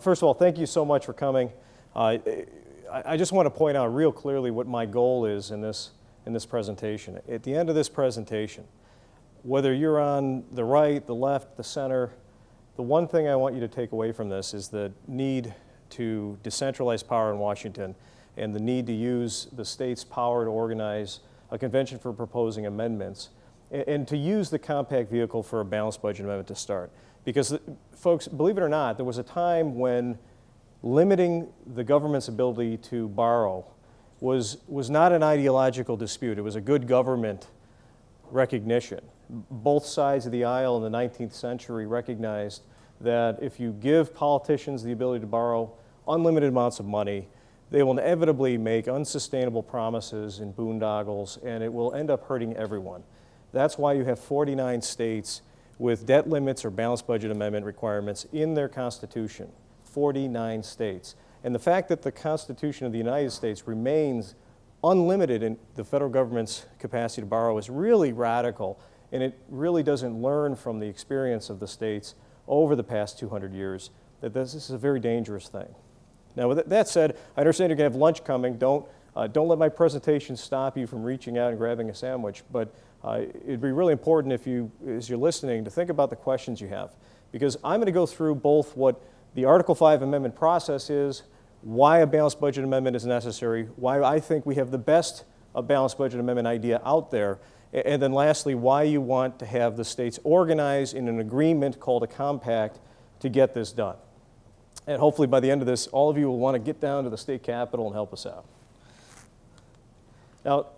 First of all, thank you so much for coming. I just want to point out real clearly what my goal is in this presentation. At the end of this presentation, whether you're on the right, the left, the center, the one thing I want you to take away from this is the need to decentralize power in Washington and the need to use the state's power to organize a convention for proposing amendments and to use the compact vehicle for a balanced budget amendment to start. Because, folks, believe it or not, there was a time when limiting the government's ability to borrow was not an ideological dispute. It was a good government recognition. Both sides of the aisle in the 19th century recognized that if you give politicians the ability to borrow unlimited amounts of money, they will inevitably make unsustainable promises and boondoggles, and it will end up hurting everyone. That's why you have 49 states with debt limits or balanced budget amendment requirements in their Constitution. 49 states. And the fact that the Constitution of the United States remains unlimited in the federal government's capacity to borrow is really radical, and it really doesn't learn from the experience of the states over the past 200 years that this is a very dangerous thing. Now, with that said, I understand you're going to have lunch coming. Don't let my presentation stop you from reaching out and grabbing a sandwich, but it'd be really important if you, as you're listening, to think about the questions you have. Because I'm going to go through both what the Article 5 amendment process is, why a balanced budget amendment is necessary, why I think we have the best balanced budget amendment idea out there, and then lastly, why you want to have the states organize in an agreement called a compact to get this done. And hopefully by the end of this, all of you will want to get down to the state capitol and help us out. Now,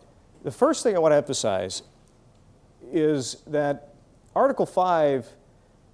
the first thing I want to emphasize is that Article 5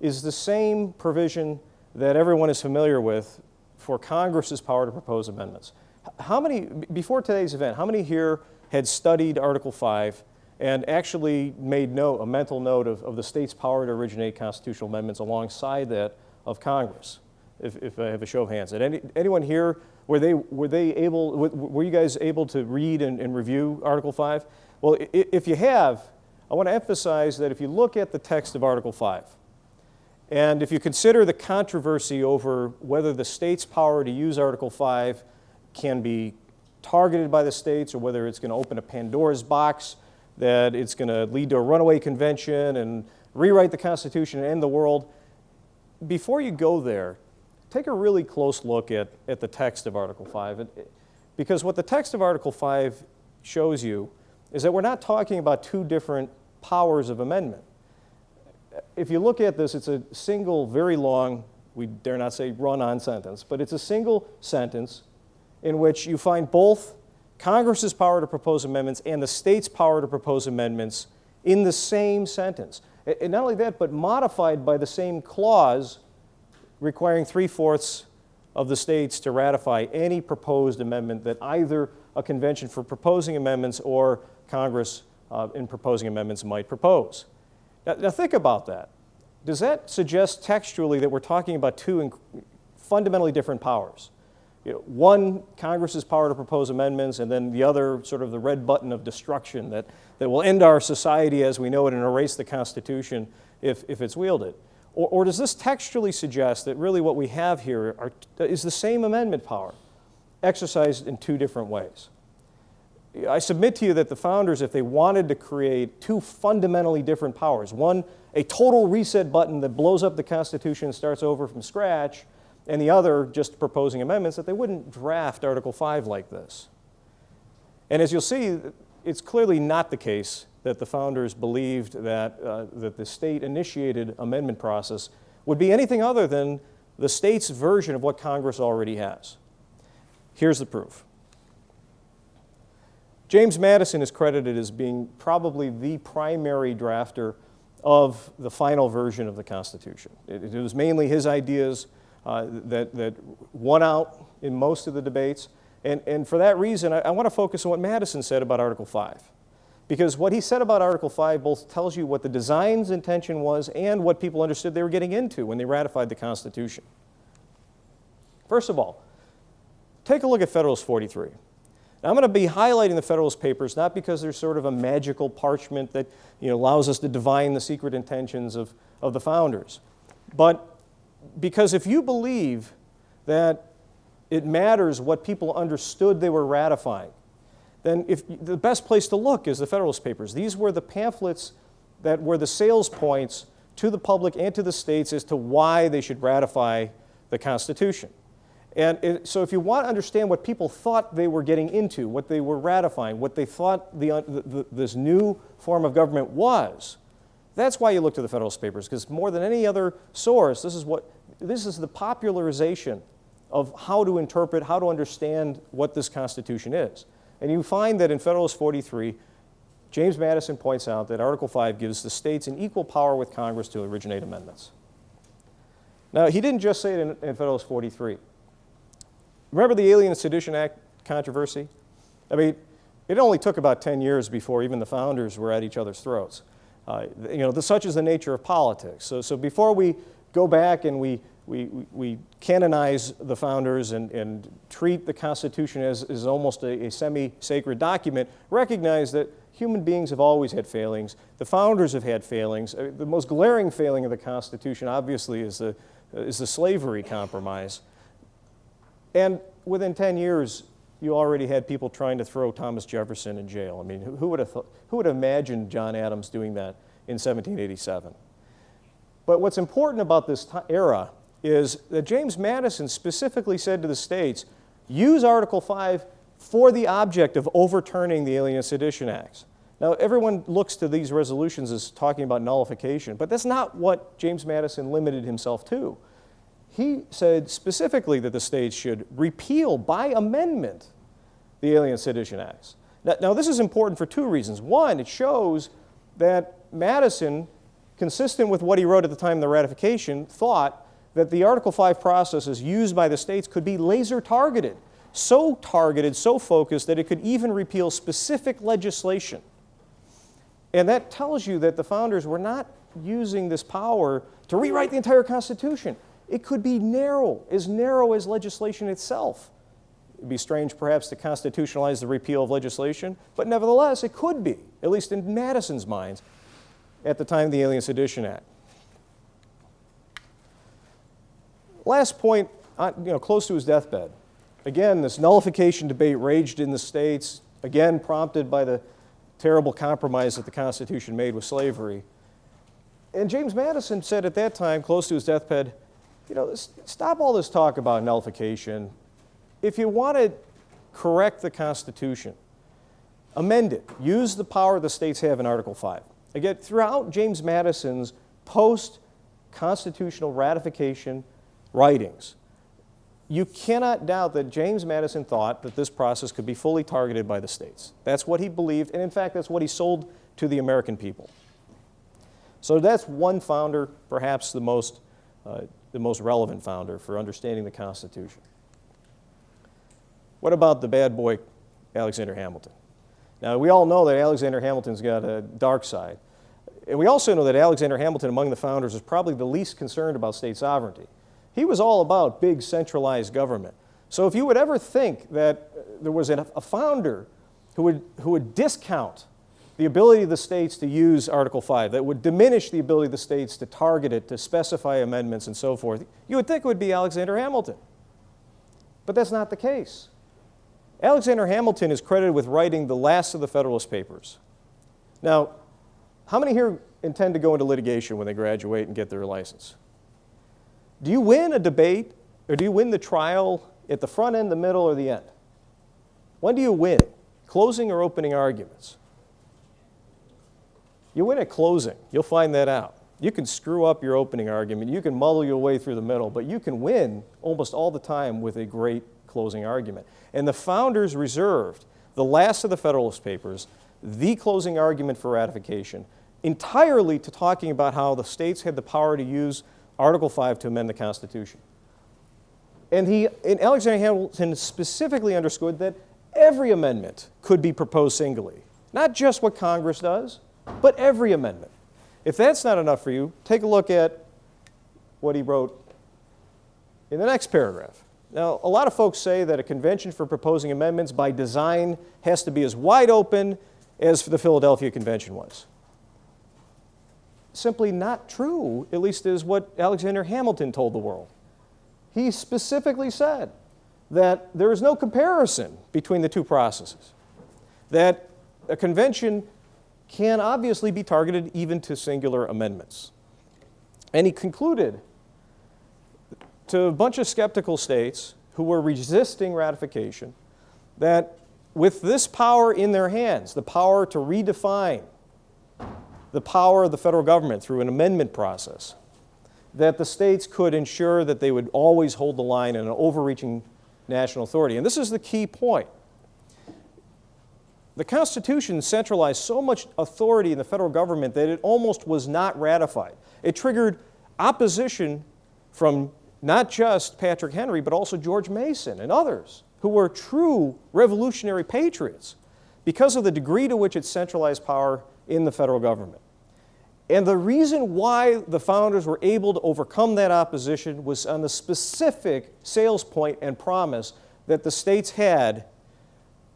is the same provision that everyone is familiar with for Congress's power to propose amendments. How many, before today's event, how many here had studied Article 5 and actually made a mental note of the state's power to originate constitutional amendments alongside that of Congress? If I have a show of hands. Anyone here, were you guys able to read and review Article 5? Well, if you have, I want to emphasize that if you look at the text of Article 5, and if you consider the controversy over whether the state's power to use Article 5 can be targeted by the states or whether it's going to open a Pandora's box, that it's going to lead to a runaway convention and rewrite the Constitution and end the world, before you go there, take a really close look at the text of Article 5. Because what the text of Article 5 shows you is that we're not talking about two different powers of amendment. If you look at this, it's a single, very long, we dare not say run-on sentence, but it's a single sentence in which you find both Congress's power to propose amendments and the state's power to propose amendments in the same sentence. And not only that, but modified by the same clause requiring 3/4 of the states to ratify any proposed amendment that either a convention for proposing amendments or Congress in proposing amendments might propose. Now think about that. Does that suggest textually that we're talking about two fundamentally different powers? One, Congress's power to propose amendments, and then the other, sort of the red button of destruction that will end our society as we know it and erase the Constitution if it's wielded. Or does this textually suggest that really what we have here is the same amendment power exercised in two different ways? I submit to you that the founders, if they wanted to create two fundamentally different powers, one, a total reset button that blows up the Constitution and starts over from scratch, and the other, just proposing amendments, that they wouldn't draft Article 5 like this. And as you'll see, it's clearly not the case that the founders believed that the state-initiated amendment process would be anything other than the state's version of what Congress already has. Here's the proof. James Madison is credited as being probably the primary drafter of the final version of the Constitution. It was mainly his ideas that won out in most of the debates. And for that reason, I want to focus on what Madison said about Article 5. Because what he said about Article 5 both tells you what the design's intention was and what people understood they were getting into when they ratified the Constitution. First of all, take a look at Federalist 43. Now, I'm going to be highlighting the Federalist Papers not because there's sort of a magical parchment that allows us to divine the secret intentions of the founders, but because if you believe that it matters what people understood they were ratifying, then the best place to look is the Federalist Papers. These were the pamphlets that were the sales points to the public and to the states as to why they should ratify the Constitution. And so if you want to understand what people thought they were getting into, what they were ratifying, what they thought this new form of government was, that's why you look to the Federalist Papers, because more than any other source, this is the popularization of how to interpret, how to understand what this Constitution is. And you find that in Federalist 43, James Madison points out that Article 5 gives the states an equal power with Congress to originate amendments. Now, he didn't just say it in Federalist 43. Remember the Alien and Sedition Act controversy? I mean, it only took about 10 years before even the founders were at each other's throats. Such is the nature of politics. So before we go back and we canonize the founders and treat the Constitution as almost a semi-sacred document, recognize that human beings have always had failings. The founders have had failings. The most glaring failing of the Constitution, obviously, is the slavery compromise. And within 10 years, you already had people trying to throw Thomas Jefferson in jail. I mean, who would have imagined John Adams doing that in 1787? But what's important about this era is that James Madison specifically said to the states, use Article 5 for the object of overturning the Alien and Sedition Acts. Now, everyone looks to these resolutions as talking about nullification, but that's not what James Madison limited himself to. He said specifically that the states should repeal by amendment the Alien and Sedition Acts. Now, this is important for two reasons. One, it shows that Madison, consistent with what he wrote at the time of the ratification, thought that the Article 5 processes used by the states could be laser targeted, so focused that it could even repeal specific legislation. And that tells you that the founders were not using this power to rewrite the entire Constitution. It could be narrow as legislation itself. It would be strange, perhaps, to constitutionalize the repeal of legislation, but nevertheless, it could be, at least in Madison's mind, at the time of the Alien Sedition Act. Last point, close to his deathbed. Again, this nullification debate raged in the states, again prompted by the terrible compromise that the Constitution made with slavery. And James Madison said at that time, close to his deathbed, stop all this talk about nullification. If you want to correct the Constitution, amend it. Use the power the states have in Article 5. Again, throughout James Madison's post-constitutional ratification writings, you cannot doubt that James Madison thought that this process could be fully targeted by the states. That's what he believed, and in fact, that's what he sold to the American people. So that's one founder, perhaps the most relevant founder for understanding the Constitution. What about the bad boy, Alexander Hamilton? Now, we all know that Alexander Hamilton's got a dark side. And we also know that Alexander Hamilton, among the founders, was probably the least concerned about state sovereignty. He was all about big centralized government. So if you would ever think that there was a founder who would discount the ability of the states to use Article 5, that would diminish the ability of the states to target it, to specify amendments and so forth, you would think it would be Alexander Hamilton. But that's not the case. Alexander Hamilton is credited with writing the last of the Federalist Papers. Now, how many here intend to go into litigation when they graduate and get their license? Do you win a debate, or do you win the trial at the front end, the middle, or the end? When do you win? Closing or opening arguments? You win at closing. You'll find that out. You can screw up your opening argument. You can muddle your way through the middle, but you can win almost all the time with a great closing argument. And the founders reserved the last of the Federalist Papers, the closing argument for ratification, entirely to talking about how the states had the power to use Article 5 to amend the Constitution. And Alexander Hamilton specifically underscored that every amendment could be proposed singly. Not just what Congress does, but every amendment. If that's not enough for you, take a look at what he wrote in the next paragraph. Now, a lot of folks say that a convention for proposing amendments by design has to be as wide open as the Philadelphia Convention was. Simply not true, at least is what Alexander Hamilton told the world. he specifically said that there is no comparison between the two processes, that a convention can obviously be targeted even to singular amendments. And he concluded to a bunch of skeptical states who were resisting ratification that with this power in their hands, the power to redefine the power of the federal government through an amendment process, that the states could ensure that they would always hold the line in an overreaching national authority. And this is the key point. The Constitution centralized so much authority in the federal government that it almost was not ratified. It triggered opposition from not just Patrick Henry, but also George Mason and others who were true revolutionary patriots because of the degree to which it centralized power in the federal government. And the reason why the founders were able to overcome that opposition was on the specific sales point and promise that the states had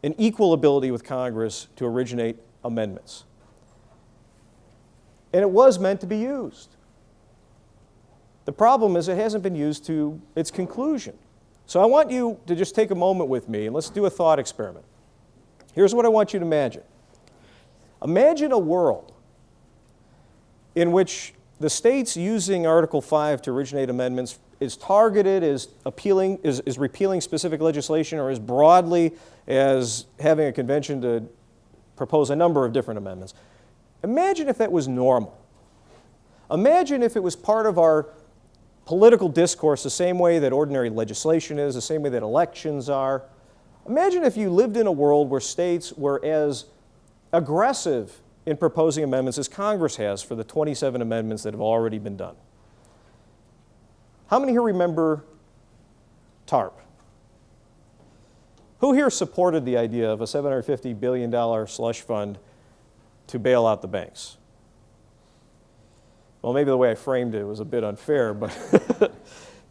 an equal ability with Congress to originate amendments. And it was meant to be used. The problem is it hasn't been used to its conclusion. So I want you to just take a moment with me and let's do a thought experiment. Here's what I want you to imagine. Imagine a world in which the states using Article 5 to originate amendments is targeted as appealing, is repealing specific legislation, or as broadly as having a convention to propose a number of different amendments. Imagine if that was normal. Imagine if it was part of our political discourse the same way that ordinary legislation is, the same way that elections are. Imagine if you lived in a world where states were as aggressive in proposing amendments as Congress has for the 27 amendments that have already been done. How many here remember TARP? Who here supported the idea of a $750 billion slush fund to bail out the banks? Well, maybe the way I framed it was a bit unfair, but,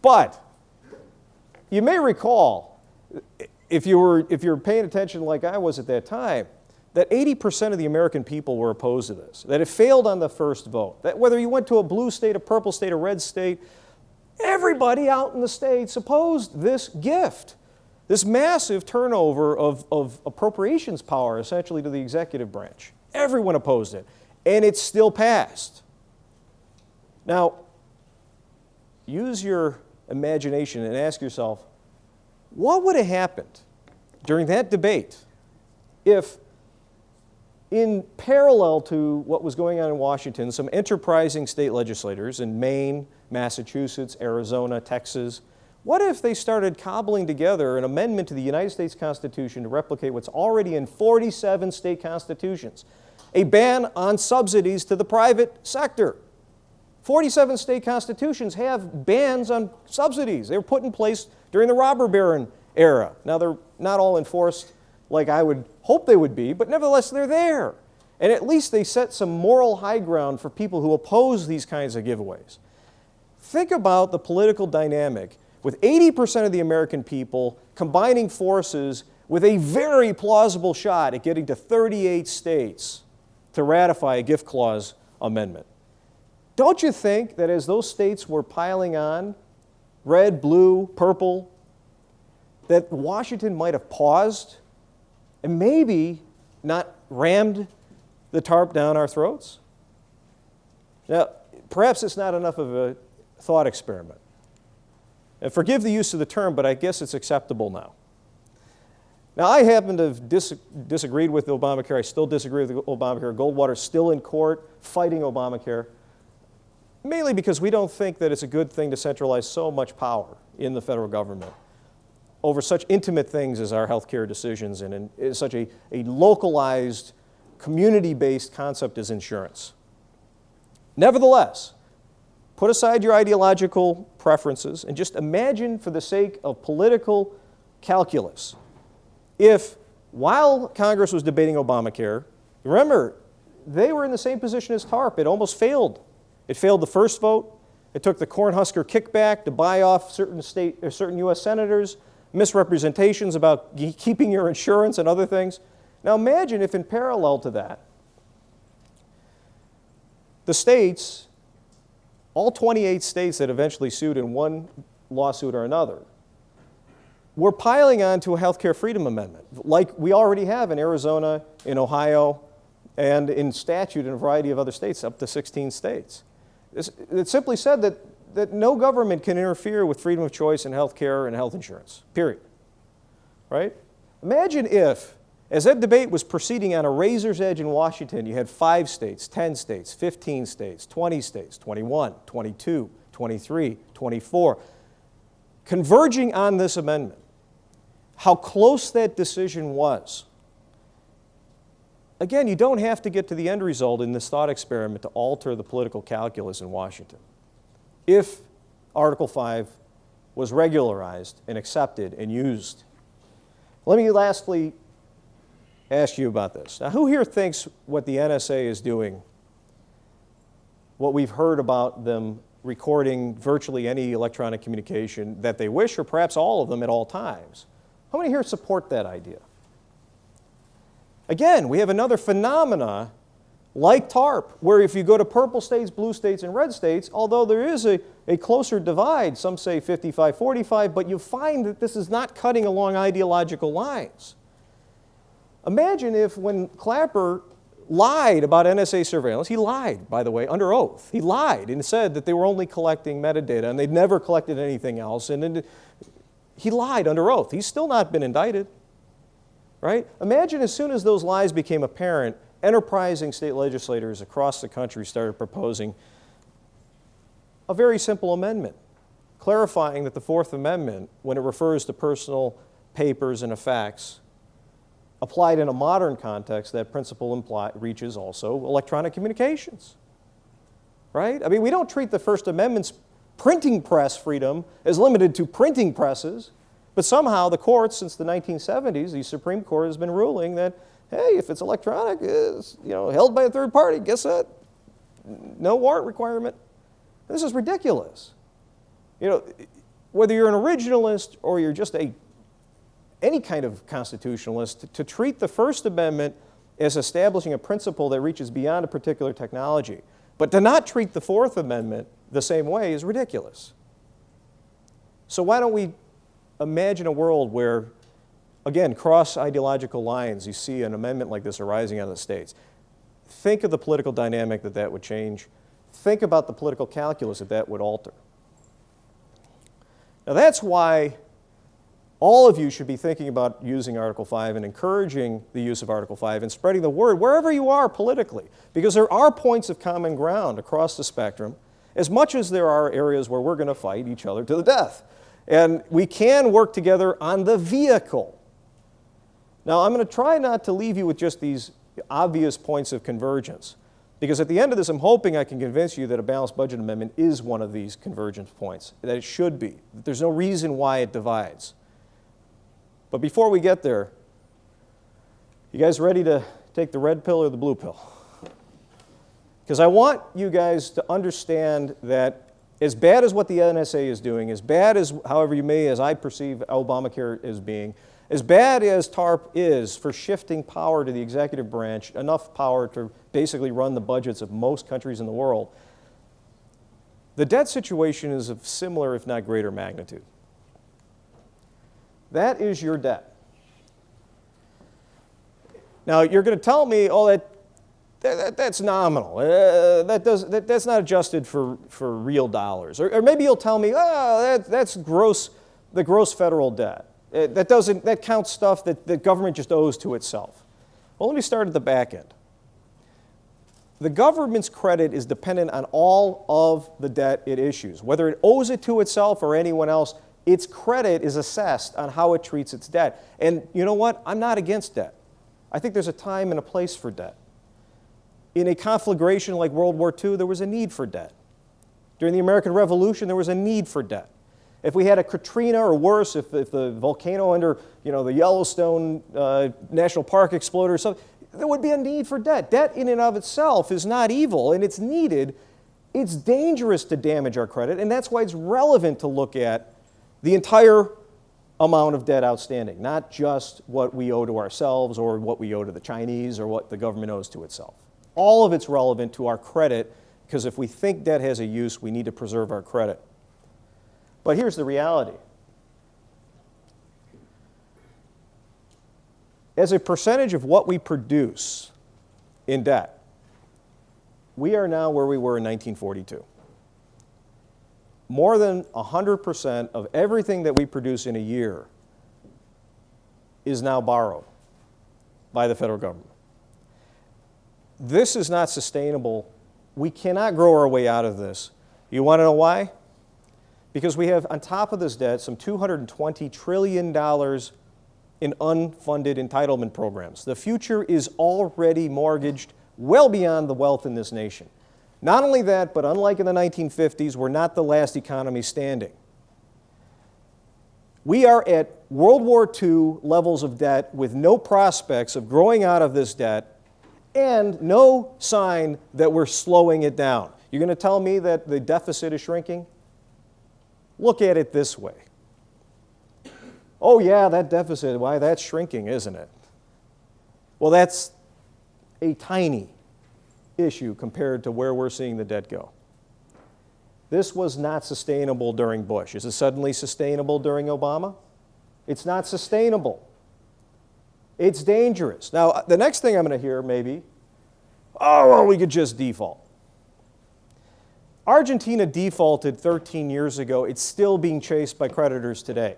but you may recall, if you were paying attention like I was at that time, that 80% of the American people were opposed to this, that it failed on the first vote, that whether you went to a blue state, a purple state, a red state, everybody out in the states opposed this gift, this massive turnover of appropriations power essentially to the executive branch. Everyone opposed it, and it still passed. Now, use your imagination and ask yourself, what would have happened during that debate if, in parallel to what was going on in Washington, some enterprising state legislators in Maine, Massachusetts, Arizona, Texas, what if they started cobbling together an amendment to the United States Constitution to replicate what's already in 47 state constitutions, a ban on subsidies to the private sector? 47 state constitutions have bans on subsidies. They were put in place during the robber baron era. Now, they're not all enforced like I would hope they would be, but nevertheless, they're there. And at least they set some moral high ground for people who oppose these kinds of giveaways. Think about the political dynamic with 80% of the American people combining forces with a very plausible shot at getting to 38 states to ratify a gift clause amendment. Don't you think that as those states were piling on, red, blue, purple, that Washington might have paused and maybe not rammed the TARP down our throats? Now, perhaps it's not enough of a thought experiment. And forgive the use of the term, but I guess it's acceptable now. Now, I happen to have disagreed with Obamacare. I still disagree with Obamacare. Goldwater's still in court fighting Obamacare, mainly because we don't think that it's a good thing to centralize so much power in the federal government over such intimate things as our health care decisions and in such a localized, community-based concept as insurance. Nevertheless, put aside your ideological preferences and just imagine, for the sake of political calculus, if while Congress was debating Obamacare, remember, they were in the same position as TARP. It almost failed. It failed the first vote. It took the Cornhusker kickback to buy off certain U.S. senators, misrepresentations about keeping your insurance and other things. Now imagine if in parallel to that, the states, all 28 states that eventually sued and won lawsuit or another. We're piling on to a healthcare freedom amendment, like we already have in Arizona, in Ohio, and in statute in a variety of other states, up to 16 states. It simply said that no government can interfere with freedom of choice in healthcare and health insurance, period. Right? Imagine if, as that debate was proceeding on a razor's edge in Washington, you had 5 states, 10 states, 15 states, 20 states, 21, 22, 23, 24, converging on this amendment. How close that decision was. Again, you don't have to get to the end result in this thought experiment to alter the political calculus in Washington. If Article 5 was regularized and accepted and used. Let me lastly ask you about this. Now, who here thinks what the NSA is doing, what we've heard about them recording virtually any electronic communication that they wish, or perhaps all of them at all times? How many here support that idea? Again, we have another phenomena like TARP, where if you go to purple states, blue states, and red states, although there is a closer divide, some say 55-45, but you find that this is not cutting along ideological lines. Imagine if when Clapper lied about NSA surveillance, he lied, by the way, under oath. He lied and said that they were only collecting metadata and they'd never collected anything else. And then he lied under oath. He's still not been indicted. Right? Imagine as soon as those lies became apparent, enterprising state legislators across the country started proposing a very simple amendment, clarifying that the Fourth Amendment, when it refers to personal papers and effects, applied in a modern context, that principle reaches also electronic communications. Right? I mean, we don't treat the First Amendment's printing press freedom as limited to printing presses. But somehow the courts, since the 1970s, the Supreme Court has been ruling that, hey, if it's electronic, it's held by a third party, guess what? No warrant requirement. This is ridiculous. Whether you're an originalist or you're just any kind of constitutionalist, to treat the First Amendment as establishing a principle that reaches beyond a particular technology, but to not treat the Fourth Amendment the same way is ridiculous. So why don't we imagine a world where, again, cross-ideological lines, you see an amendment like this arising out of the states. Think of the political dynamic that would change. Think about the political calculus that would alter. Now that's why all of you should be thinking about using Article 5 and encouraging the use of Article 5 and spreading the word wherever you are politically, because there are points of common ground across the spectrum, as much as there are areas where we're going to fight each other to the death. And we can work together on the vehicle. Now, I'm going to try not to leave you with just these obvious points of convergence, because at the end of this, I'm hoping I can convince you that a balanced budget amendment is one of these convergence points, that it should be, that there's no reason why it divides. But before we get there, you guys ready to take the red pill or the blue pill? Because I want you guys to understand that as bad as what the NSA is doing, as bad as, however you may, as I perceive Obamacare as being, as bad as TARP is for shifting power to the executive branch, enough power to basically run the budgets of most countries in the world, the debt situation is of similar, if not greater, magnitude. That is your debt. Now, you're going to tell me, oh, that's nominal. That's not adjusted for real dollars. Or maybe you'll tell me, oh, that's the gross federal debt. That counts stuff that the government just owes to itself. Well, let me start at the back end. The government's credit is dependent on all of the debt it issues. Whether it owes it to itself or anyone else, its credit is assessed on how it treats its debt. And you know what? I'm not against debt. I think there's a time and a place for debt. In a conflagration like World War II, there was a need for debt. During the American Revolution, there was a need for debt. If we had a Katrina or worse, if the volcano under the Yellowstone National Park exploded or something, there would be a need for debt. Debt in and of itself is not evil, and it's needed. It's dangerous to damage our credit, and that's why it's relevant to look at the entire amount of debt outstanding, not just what we owe to ourselves or what we owe to the Chinese or what the government owes to itself. All of it's relevant to our credit, because if we think debt has a use, we need to preserve our credit. But here's the reality. As a percentage of what we produce in debt, we are now where we were in 1942. More than 100% of everything that we produce in a year is now borrowed by the federal government. This is not sustainable. We cannot grow our way out of this. You want to know why? Because we have, on top of this debt, some $220 trillion in unfunded entitlement programs. The future is already mortgaged well beyond the wealth in this nation. Not only that, but unlike in the 1950s, we're not the last economy standing. We are at World War II levels of debt with no prospects of growing out of this debt and no sign that we're slowing it down. You're going to tell me that the deficit is shrinking? Look at it this way. Oh yeah, that deficit, why, that's shrinking, isn't it? Well, that's a tiny issue compared to where we're seeing the debt go. This was not sustainable during Bush. Is it suddenly sustainable during Obama? It's not sustainable. It's dangerous. Now, the next thing I'm going to hear maybe, oh, well, we could just default. Argentina defaulted 13 years ago. It's still being chased by creditors today.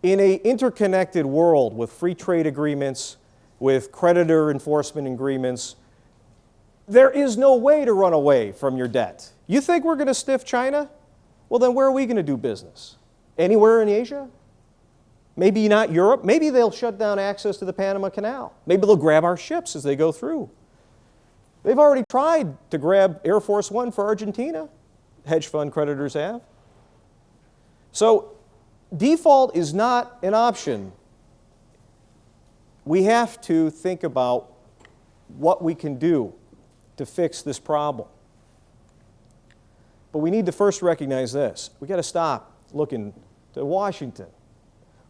In an interconnected world with free trade agreements, with creditor enforcement agreements, there is no way to run away from your debt. You think we're going to stiff China? Well, then where are we going to do business? Anywhere in Asia? Maybe not Europe. Maybe they'll shut down access to the Panama Canal. Maybe they'll grab our ships as they go through. They've already tried to grab Air Force One for Argentina. Hedge fund creditors have. So default is not an option. We have to think about what we can do to fix this problem. But we need to first recognize this. We've got to stop looking to Washington.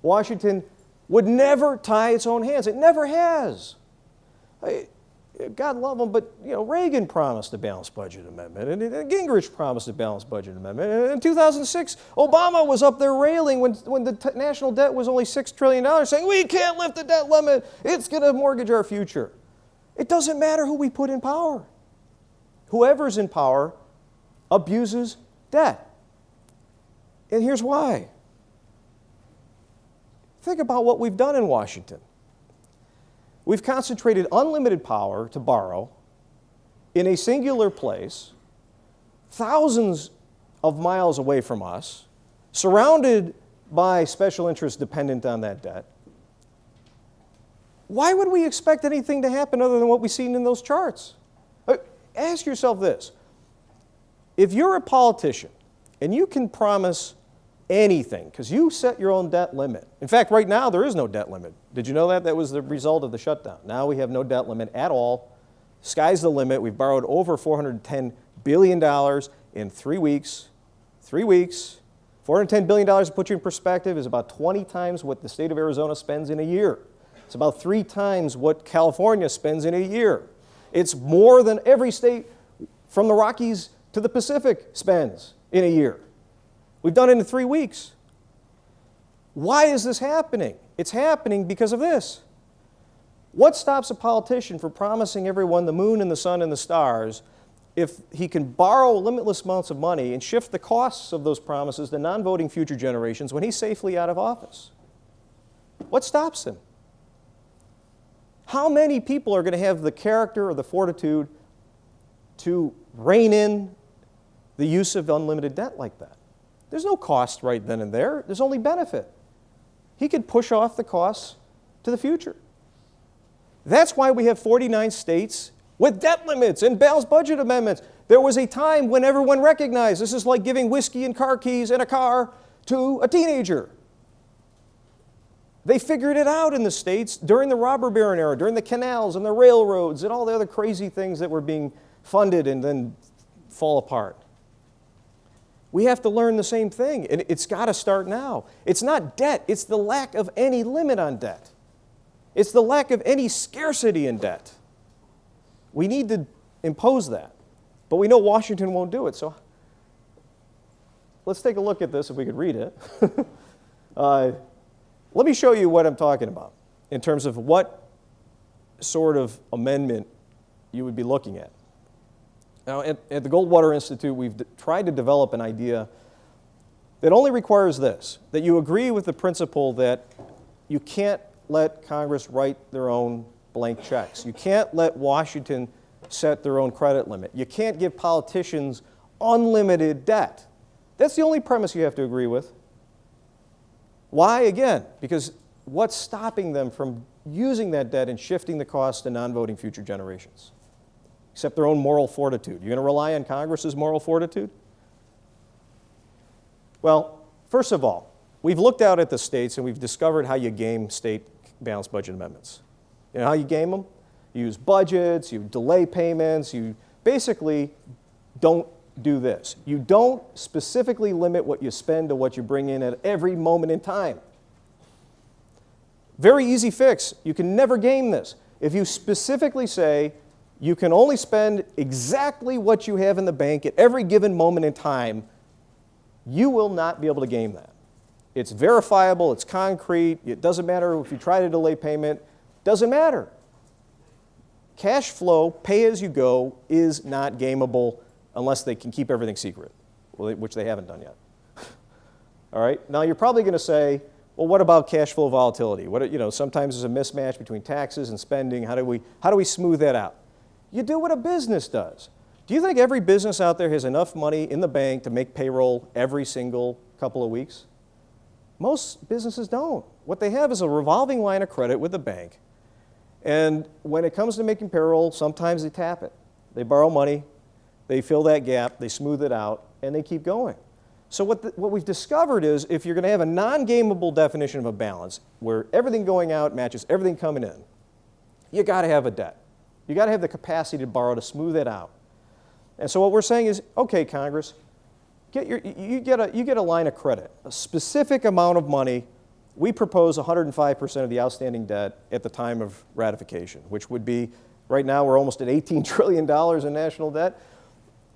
Washington would never tie its own hands. It never has. God love them, but Reagan promised a balanced budget amendment, and Gingrich promised a balanced budget amendment. And in 2006, Obama was up there railing when the national debt was only $6 trillion, saying, we can't lift the debt limit. It's going to mortgage our future. It doesn't matter who we put in power. Whoever's in power abuses debt. And here's why. Think about what we've done in Washington. We've concentrated unlimited power to borrow in a singular place, thousands of miles away from us, surrounded by special interests dependent on that debt. Why would we expect anything to happen other than what we've seen in those charts? Ask yourself this. If you're a politician and you can promise anything, because you set your own debt limit. In fact, right now there is no debt limit. Did you know that? That was the result of the shutdown. Now we have no debt limit at all. Sky's the limit. We've borrowed over $410 billion in 3 weeks. 3 weeks. $410 billion, to put you in perspective, is about 20 times what the state of Arizona spends in a year. It's about 3 times what California spends in a year. It's more than every state from the Rockies to the Pacific spends in a year. We've done it in 3 weeks. Why is this happening? It's happening because of this. What stops a politician from promising everyone the moon and the sun and the stars if he can borrow limitless amounts of money and shift the costs of those promises to non-voting future generations when he's safely out of office? What stops him? How many people are going to have the character or the fortitude to rein in the use of unlimited debt like that? There's no cost right then and there. There's only benefit. He could push off the costs to the future. That's why we have 49 states with debt limits and balanced budget amendments. There was a time when everyone recognized this is like giving whiskey and car keys and a car to a teenager. They figured it out in the states during the robber baron era, during the canals and the railroads and all the other crazy things that were being funded and then fall apart. We have to learn the same thing, and it's got to start now. It's not debt, it's the lack of any limit on debt. It's the lack of any scarcity in debt. We need to impose that, but we know Washington won't do it, so let's take a look at this if we could read it. Let me show you what I'm talking about in terms of what sort of amendment you would be looking at. Now, at the Goldwater Institute, we've tried to develop an idea that only requires this, that you agree with the principle that you can't let Congress write their own blank checks. You can't let Washington set their own credit limit. You can't give politicians unlimited debt. That's the only premise you have to agree with. Why? Again, because what's stopping them from using that debt and shifting the cost to non-voting future generations? Except their own moral fortitude. You're going to rely on Congress's moral fortitude? Well, first of all, we've looked out at the states and we've discovered how you game state balanced budget amendments. You know how you game them? You use budgets, you delay payments, you basically don't do this. You don't specifically limit what you spend to what you bring in at every moment in time. Very easy fix. You can never game this. If you specifically say you can only spend exactly what you have in the bank at every given moment in time, you will not be able to game that. It's verifiable, it's concrete, it doesn't matter if you try to delay payment, doesn't matter. Cash flow, pay as you go, is not gameable unless they can keep everything secret, which they haven't done yet. All right, now you're probably going to say, well, what about cash flow volatility? Sometimes there's a mismatch between taxes and spending. How do we smooth that out? You do what a business does. Do you think every business out there has enough money in the bank to make payroll every single couple of weeks? Most businesses don't. What they have is a revolving line of credit with the bank. And when it comes to making payroll, sometimes they tap it. They borrow money, they fill that gap, they smooth it out, and they keep going. So what we've discovered is if you're going to have a non-gameable definition of a balance, where everything going out matches everything coming in, you got to have a debt. You got to have the capacity to borrow to smooth it out. And so what we're saying is, okay, Congress, you get a line of credit, a specific amount of money. We propose 105% of the outstanding debt at the time of ratification, which would be, right now we're almost at $18 trillion in national debt.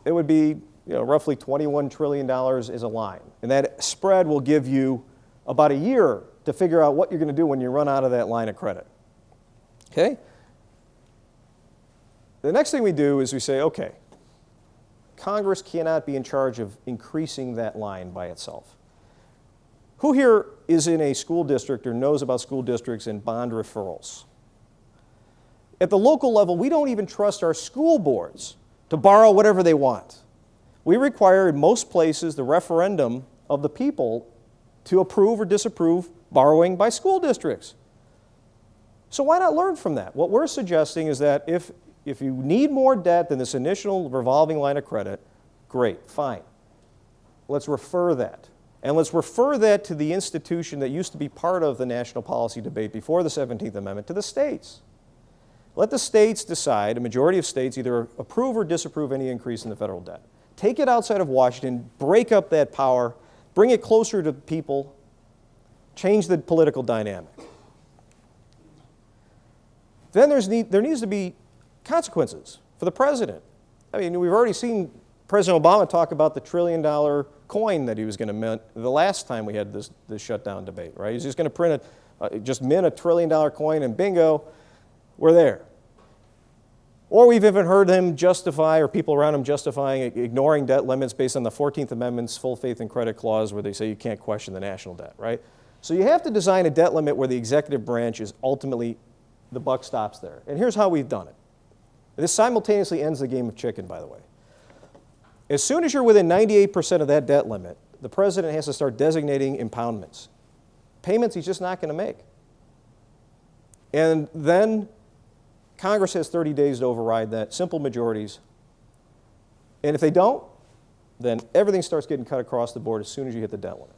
It would be roughly $21 trillion as a line. And that spread will give you about a year to figure out what you're going to do when you run out of that line of credit. Okay? The next thing we do is we say, okay, Congress cannot be in charge of increasing that line by itself. Who here is in a school district or knows about school districts and bond referrals? At the local level, we don't even trust our school boards to borrow whatever they want. We require in most places the referendum of the people to approve or disapprove borrowing by school districts. So why not learn from that? What we're suggesting is that if you need more debt than this initial revolving line of credit, great, fine. Let's refer that. And let's refer that to the institution that used to be part of the national policy debate before the 17th Amendment, to the states. Let the states decide, a majority of states either approve or disapprove any increase in the federal debt. Take it outside of Washington, break up that power, bring it closer to people, change the political dynamic. Then there needs to be consequences for the president. I mean, we've already seen President Obama talk about the $1 trillion coin that he was going to mint the last time we had this shutdown debate, right? He's just going to just mint a $1 trillion coin and bingo, we're there. Or we've even heard him justify, or people around him justifying, ignoring debt limits based on the 14th Amendment's full faith and credit clause where they say you can't question the national debt, right? So you have to design a debt limit where the executive branch is ultimately, the buck stops there. And here's how we've done it. This simultaneously ends the game of chicken, by the way. As soon as you're within 98% of that debt limit, the president has to start designating impoundments. Payments he's just not going to make. And then Congress has 30 days to override that, simple majorities. And if they don't, then everything starts getting cut across the board as soon as you hit the debt limit.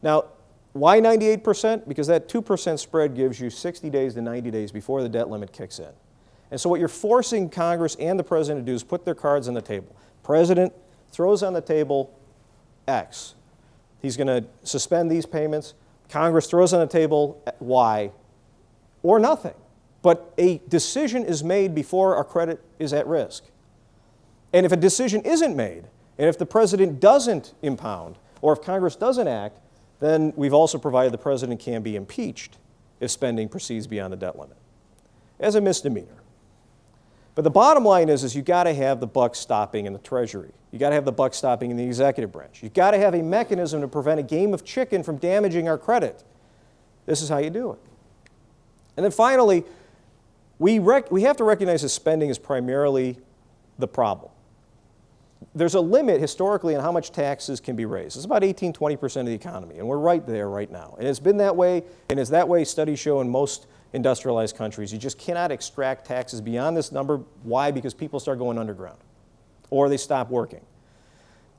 Now, why 98%? Because that 2% spread gives you 60 days to 90 days before the debt limit kicks in. And so what you're forcing Congress and the president to do is put their cards on the table. President throws on the table X. He's going to suspend these payments. Congress throws on the table Y, or nothing. But a decision is made before our credit is at risk. And if a decision isn't made, And if the president doesn't impound, or if Congress doesn't act, then we've also provided the president can be impeached if spending proceeds beyond the debt limit as a misdemeanor. But the bottom line is you've got to have the buck stopping in the Treasury. You've got to have the buck stopping in the executive branch. You've got to have a mechanism to prevent a game of chicken from damaging our credit. This is how you do it. And then finally, we have to recognize that spending is primarily the problem. There's a limit historically on how much taxes can be raised. It's about 18-20% of the economy, and we're right there right now. And it's been that way, and it's that way studies show in most industrialized countries. You just cannot extract taxes beyond this number. Why? Because people start going underground, or they stop working.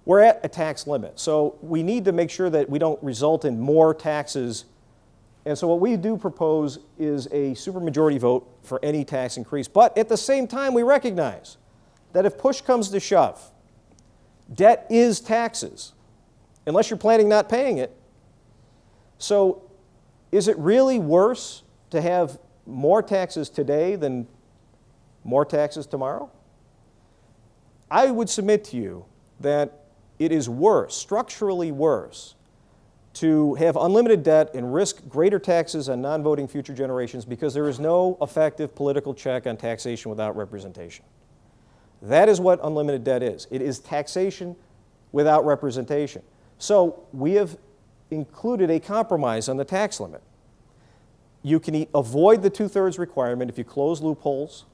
We're at a tax limit, so we need to make sure that we don't result in more taxes. And so what we do propose is a supermajority vote for any tax increase. But at the same time, we recognize that if push comes to shove, debt is taxes, unless you're planning not paying it. So is it really worse to have more taxes today than more taxes tomorrow? I would submit to you that it is worse, structurally worse, to have unlimited debt and risk greater taxes on non-voting future generations because there is no effective political check on taxation without representation. That is what unlimited debt is. It is taxation without representation. So we have included a compromise on the tax limit. You can avoid the two-thirds requirement if you close loopholes,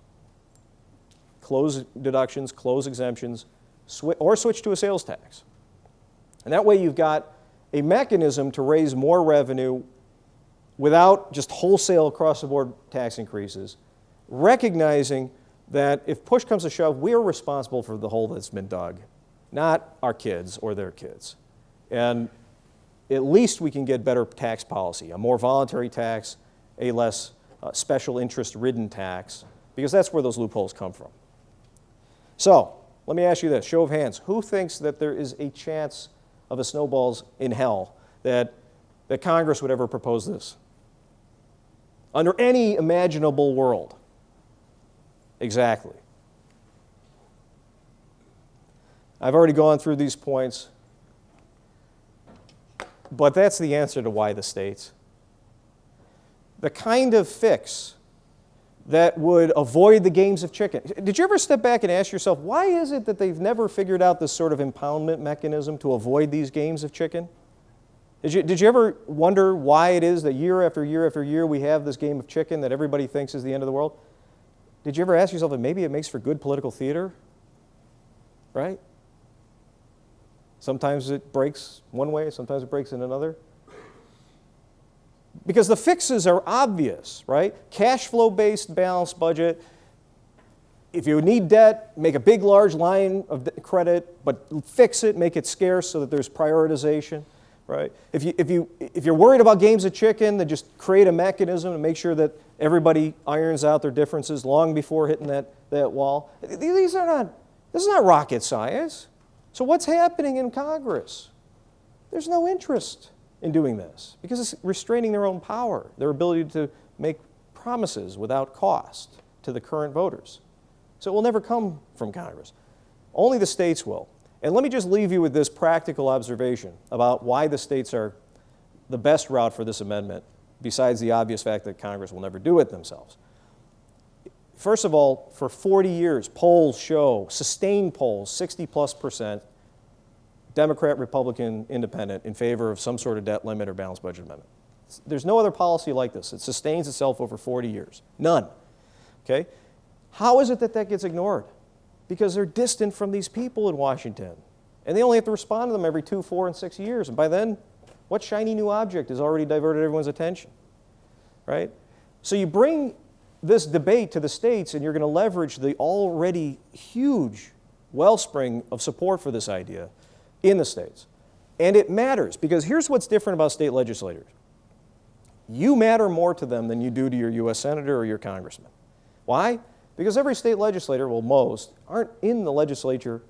close deductions, close exemptions, or switch to a sales tax. And that way you've got a mechanism to raise more revenue without just wholesale across-the-board tax increases, recognizing that if push comes to shove, we are responsible for the hole that's been dug, not our kids or their kids. And at least we can get better tax policy, a more voluntary tax, a less special interest-ridden tax, because that's where those loopholes come from. So let me ask you this, show of hands. Who thinks that there is a chance of a snowballs in hell that Congress would ever propose this? Under any imaginable world. Exactly. I've already gone through these points, but that's the answer to why the states. The kind of fix that would avoid the games of chicken. Did you ever step back and ask yourself, why is it that they've never figured out this sort of impoundment mechanism to avoid these games of chicken? Did you ever wonder why it is that year after year after year we have this game of chicken that everybody thinks is the end of the world? Did you ever ask yourself that maybe it makes for good political theater? Right? Sometimes it breaks one way, sometimes it breaks in another. Because the fixes are obvious, right? Cash flow-based balanced budget. If you need debt, make a big, large line of credit, but fix it, make it scarce so that there's prioritization, right? If you're worried about games of chicken, then just create a mechanism to make sure that everybody irons out their differences long before hitting that wall. This is not rocket science. So what's happening in Congress? There's no interest in doing this because it's restraining their own power, their ability to make promises without cost to the current voters. So it will never come from Congress. Only the states will. And let me just leave you with this practical observation about why the states are the best route for this amendment, besides the obvious fact that Congress will never do it themselves. First of all, for 40 years, polls show, sustained polls, 60+%, Democrat, Republican, Independent, in favor of some sort of debt limit or balanced budget amendment. There's no other policy like this. It sustains itself over 40 years. None. Okay? How is it that that gets ignored? Because they're distant from these people in Washington. And they only have to respond to them every 2, 4, and 6 years. And by then, what shiny new object has already diverted everyone's attention? Right? So you bring this debate to the states and you're going to leverage the already huge wellspring of support for this idea in the states. And it matters because here's what's different about state legislators. You matter more to them than you do to your U.S. senator or your congressman. Why? Because every state legislator, well, most, aren't in the legislature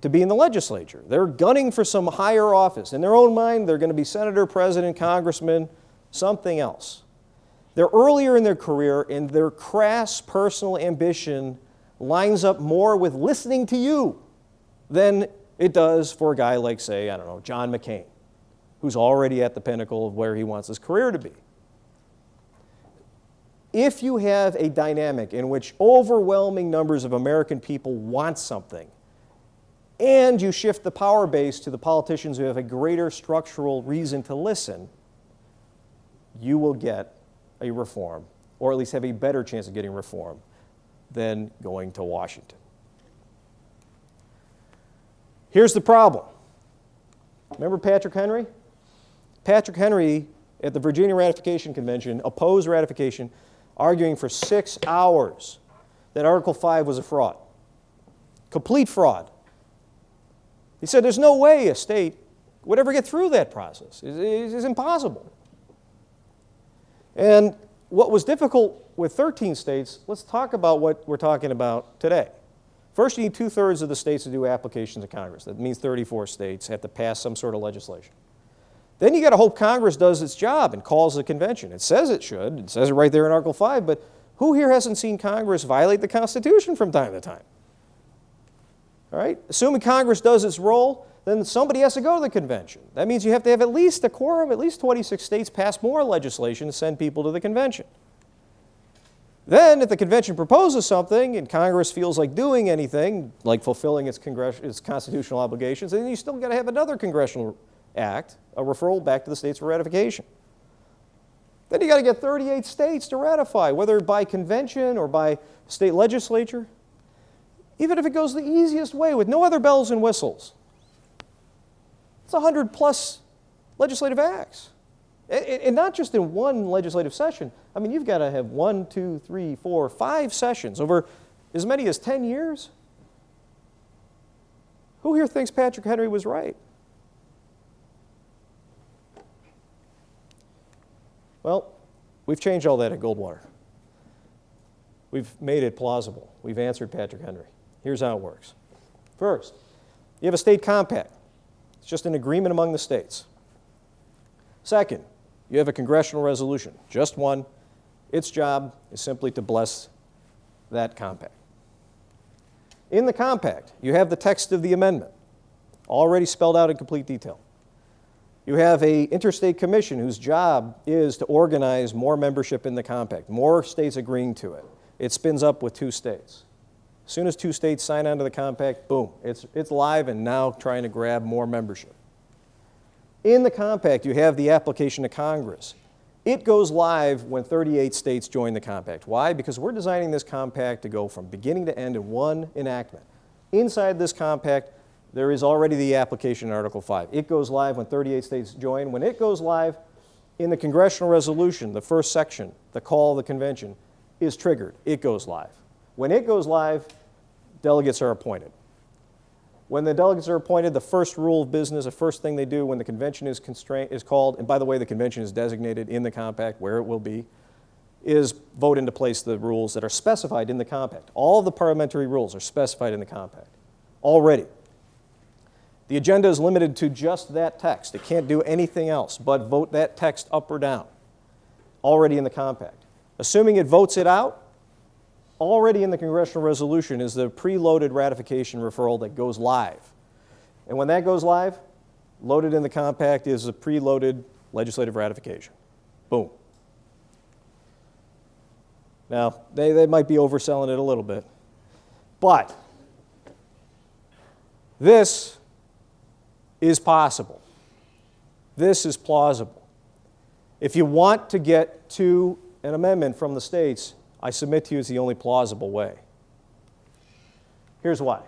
to be in the legislature. They're gunning for some higher office. In their own mind, they're going to be senator, president, congressman, something else. They're earlier in their career, and their crass personal ambition lines up more with listening to you than It does for a guy like, say, I don't know, John McCain, who's already at the pinnacle of where he wants his career to be. If you have a dynamic in which overwhelming numbers of American people want something, and you shift the power base to the politicians who have a greater structural reason to listen, you will get a reform, or at least have a better chance of getting reform than going to Washington. Here's the problem. Remember Patrick Henry? Patrick Henry, at the Virginia Ratification Convention, opposed ratification, arguing for 6 hours that Article 5 was a fraud. Complete fraud. He said there's no way a state would ever get through that process. It's impossible. And what was difficult with 13 states, let's talk about what we're talking about today. First, you need 2/3 of the states to do applications to Congress. That means 34 states have to pass some sort of legislation. Then you got to hope Congress does its job and calls the convention. It says it should. It says it right there in Article 5, but who here hasn't seen Congress violate the Constitution from time to time? All right? Assuming Congress does its role, then somebody has to go to the convention. That means you have to have at least a quorum, at least 26 states pass more legislation to send people to the convention. Then, if the convention proposes something and Congress feels like doing anything, like fulfilling its constitutional obligations, then you still got to have another congressional act, a referral back to the states for ratification. Then you got to get 38 states to ratify, whether by convention or by state legislature, even if it goes the easiest way with no other bells and whistles. It's 100+ legislative acts. And not just in one legislative session. I mean, you've got to have 1, 2, 3, 4, 5 sessions over as many as 10 years. Who here thinks Patrick Henry was right? Well, we've changed all that at Goldwater. We've made it plausible. We've answered Patrick Henry. Here's how it works. First, you have a state compact. It's just an agreement among the states. Second, you have a congressional resolution, just one. Its job is simply to bless that compact. In the compact, you have the text of the amendment, already spelled out in complete detail. You have an interstate commission whose job is to organize more membership in the compact, more states agreeing to it. It spins up with 2 states. As soon as 2 states sign on to the compact, boom, it's live and now trying to grab more membership. In the compact, you have the application to Congress. It goes live when 38 states join the compact. Why? Because we're designing this compact to go from beginning to end in one enactment. Inside this compact, there is already the application in Article 5. It goes live when 38 states join. When it goes live, in the congressional resolution, the first section, the call of the convention, is triggered. It goes live. When it goes live, delegates are appointed. When the delegates are appointed, the first rule of business, the first thing they do when the convention is called, and by the way, the convention is designated in the compact where it will be, is vote into place the rules that are specified in the compact. All of the parliamentary rules are specified in the compact already. The agenda is limited to just that text. It can't do anything else but vote that text up or down, already in the compact. Assuming it votes it out, already in the congressional resolution is the preloaded ratification referral that goes live. And when that goes live, loaded in the compact is a preloaded legislative ratification. Boom. Now, they might be overselling it a little bit, but this is possible. This is plausible. If you want to get to an amendment from the states, I submit to you it's the only plausible way. Here's why.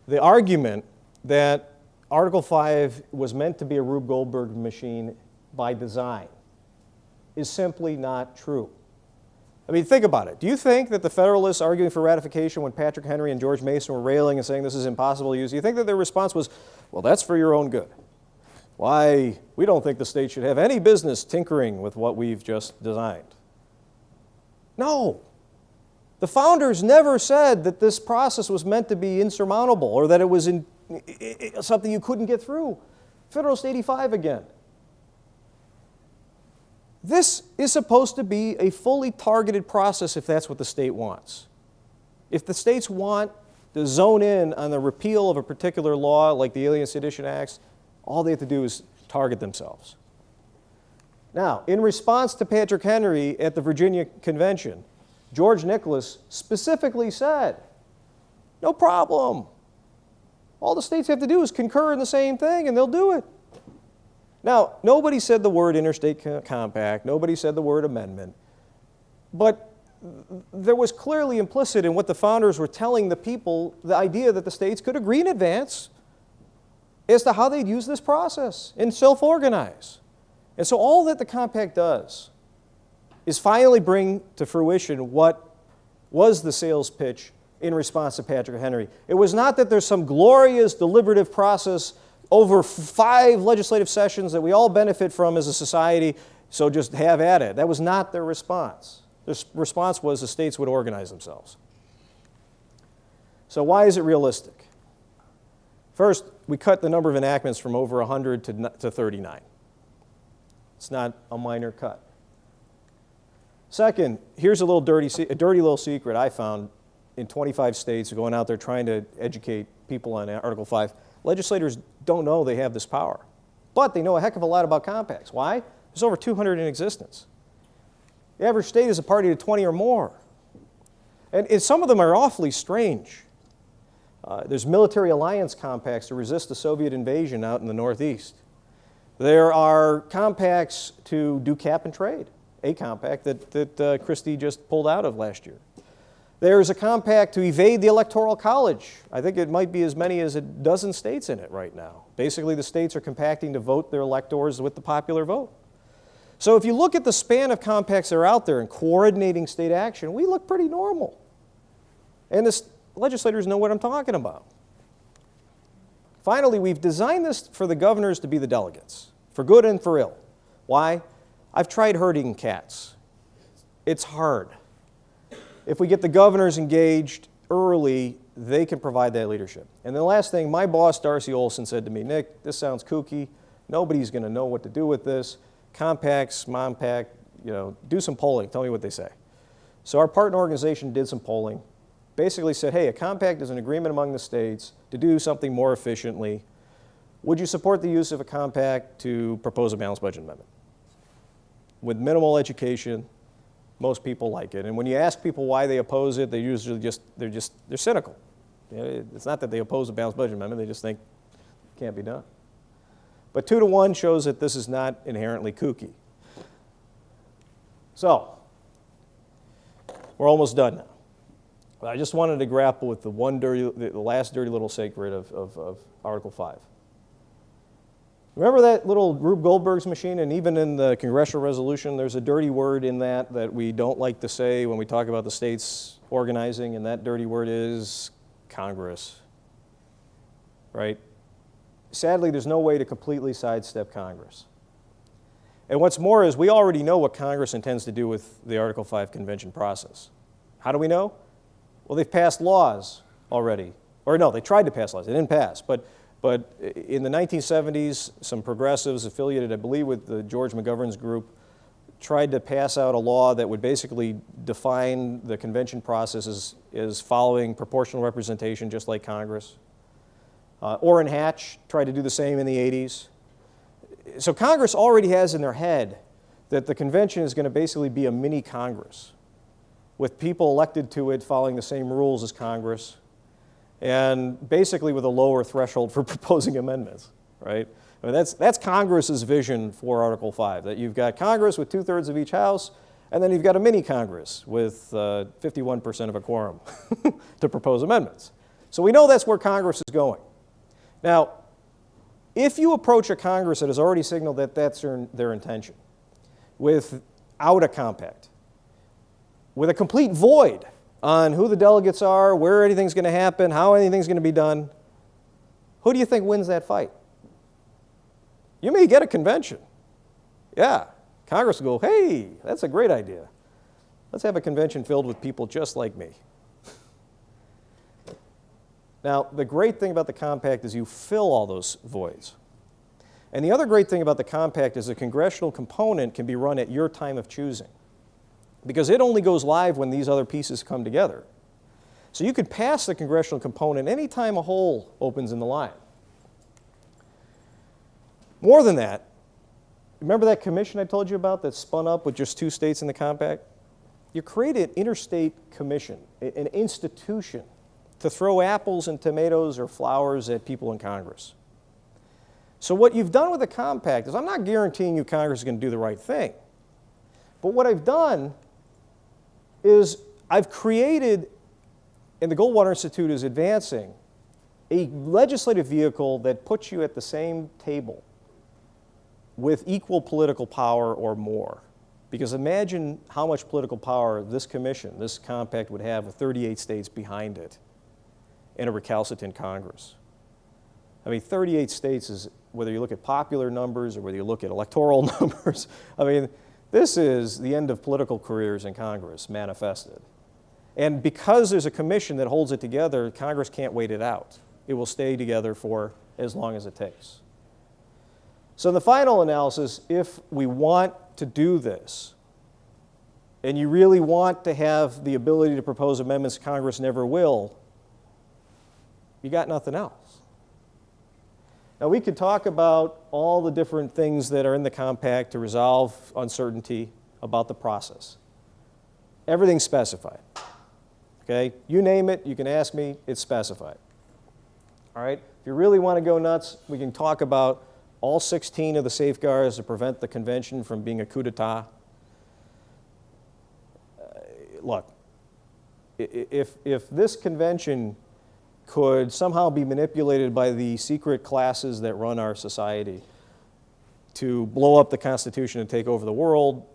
The argument that Article 5 was meant to be a Rube Goldberg machine by design is simply not true. I mean, think about it. Do you think that the Federalists arguing for ratification when Patrick Henry and George Mason were railing and saying this is impossible to use, do you think that their response was, well, that's for your own good? Why, we don't think the state should have any business tinkering with what we've just designed. No. The founders never said that this process was meant to be insurmountable or that it was something you couldn't get through. Federalist 85 again. This is supposed to be a fully targeted process if that's what the state wants. If the states want to zone in on the repeal of a particular law like the Alien Sedition Acts, all they have to do is target themselves. Now, in response to Patrick Henry at the Virginia Convention, George Nicholas specifically said, no problem. All the states have to do is concur in the same thing and they'll do it. Now, nobody said the word interstate compact, nobody said the word amendment, but there was clearly implicit in what the founders were telling the people the idea that the states could agree in advance as to how they'd use this process and self-organize. And so all that the compact does is finally bring to fruition what was the sales pitch in response to Patrick Henry. It was not that there's some glorious deliberative process over 5 legislative sessions that we all benefit from as a society, so just have at it. That was not their response. Their response was the states would organize themselves. So why is it realistic? First, we cut the number of enactments from over 100 to 39. It's not a minor cut. Second, here's a dirty little secret I found in 25 states going out there trying to educate people on Article 5. Legislators don't know they have this power, but they know a heck of a lot about compacts. Why? There's over 200 in existence. The average state is a party to 20 or more. And some of them are awfully strange. There's military alliance compacts to resist the Soviet invasion out in the Northeast. There are compacts to do cap and trade, a compact that Christie just pulled out of last year. There's a compact to evade the Electoral College. I think it might be as many as a dozen states in it right now. Basically, the states are compacting to vote their electors with the popular vote. So if you look at the span of compacts that are out there and coordinating state action, we look pretty normal. And the legislators know what I'm talking about. Finally, we've designed this for the governors to be the delegates, for good and for ill. Why? I've tried herding cats. It's hard. If we get the governors engaged early, they can provide that leadership. And the last thing, my boss, Darcy Olson, said to me, Nick, this sounds kooky. Nobody's going to know what to do with this. Compacts, Mompact, do some polling. Tell me what they say. So our partner organization did some polling. Basically said, hey, a compact is an agreement among the states to do something more efficiently. Would you support the use of a compact to propose a balanced budget amendment? With minimal education, most people like it. And when you ask people why they oppose it, they usually they're cynical. It's not that they oppose a balanced budget amendment, they just think it can't be done. But 2 to 1 shows that this is not inherently kooky. So, we're almost done now. But I just wanted to grapple with the last dirty little secret of Article 5. Remember that little Rube Goldberg's machine? And even in the congressional resolution, there's a dirty word in that we don't like to say when we talk about the states organizing, and that dirty word is Congress, right? Sadly, there's no way to completely sidestep Congress. And what's more is we already know what Congress intends to do with the Article 5 convention process. How do we know? Well, they've passed laws already. Or no, they tried to pass laws. They didn't pass. But in the 1970s, some progressives affiliated, I believe, with the George McGovern's group, tried to pass out a law that would basically define the convention process as following proportional representation, just like Congress. Orrin Hatch tried to do the same in the 80s. So Congress already has in their head that the convention is going to basically be a mini Congress with people elected to it following the same rules as Congress and basically with a lower threshold for proposing amendments, right? I mean, that's Congress's vision for Article 5, that you've got Congress with 2/3 of each house, and then you've got a mini Congress with 51% of a quorum to propose amendments. So we know that's where Congress is going. Now, if you approach a Congress that has already signaled that that's their intention, without a compact, with a complete void on who the delegates are, where anything's going to happen, how anything's going to be done, who do you think wins that fight? You may get a convention. Yeah, Congress will go, hey, that's a great idea. Let's have a convention filled with people just like me. Now, the great thing about the compact is you fill all those voids. And the other great thing about the compact is the congressional component can be run at your time of choosing, because it only goes live when these other pieces come together. So you could pass the congressional component anytime a hole opens in the line. More than that, remember that commission I told you about that spun up with just 2 states in the compact? You create an interstate commission, an institution, to throw apples and tomatoes or flowers at people in Congress. So what you've done with the compact is, I'm not guaranteeing you Congress is going to do the right thing. But what I've done is I've created, and the Goldwater Institute is advancing, a legislative vehicle that puts you at the same table with equal political power or more. Because imagine how much political power this commission, this compact would have with 38 states behind it and a recalcitrant Congress. I mean, 38 states is, whether you look at popular numbers or whether you look at electoral numbers, I mean, this is the end of political careers in Congress manifested. And because there's a commission that holds it together, Congress can't wait it out. It will stay together for as long as it takes. So in the final analysis, if we want to do this, and you really want to have the ability to propose amendments Congress never will, you got nothing else. Now we could talk about all the different things that are in the compact to resolve uncertainty about the process. Everything's specified. Okay? You name it, you can ask me, it's specified. All right? If you really want to go nuts, we can talk about all 16 of the safeguards to prevent the convention from being a coup d'etat. Look, if this convention could somehow be manipulated by the secret classes that run our society to blow up the Constitution and take over the world,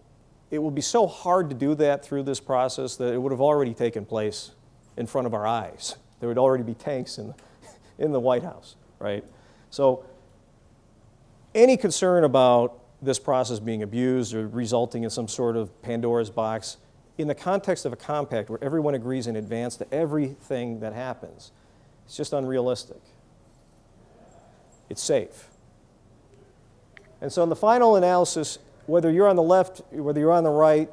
it would be so hard to do that through this process that it would have already taken place in front of our eyes. There would already be tanks in the White House, right? So any concern about this process being abused or resulting in some sort of Pandora's box, in the context of a compact where everyone agrees in advance to everything that happens, it's just unrealistic. It's safe. And so in the final analysis, whether you're on the left, whether you're on the right,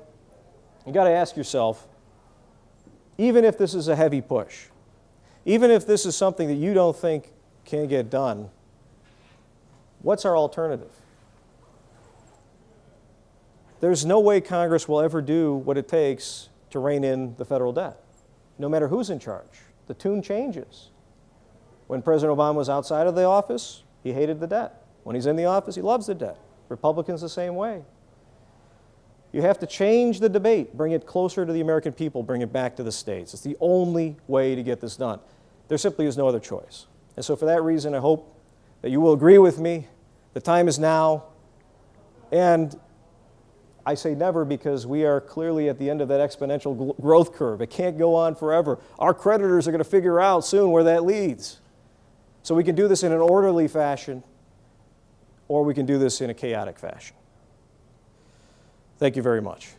you got to ask yourself, even if this is a heavy push, even if this is something that you don't think can get done, what's our alternative? There's no way Congress will ever do what it takes to rein in the federal debt, no matter who's in charge. The tune changes. When President Obama was outside of the office, he hated the debt. When he's in the office, he loves the debt. Republicans the same way. You have to change the debate, bring it closer to the American people, bring it back to the states. It's the only way to get this done. There simply is no other choice. And so for that reason, I hope that you will agree with me. The time is now. And I say never because we are clearly at the end of that exponential growth curve. It can't go on forever. Our creditors are going to figure out soon where that leads. So we can do this in an orderly fashion, or we can do this in a chaotic fashion. Thank you very much.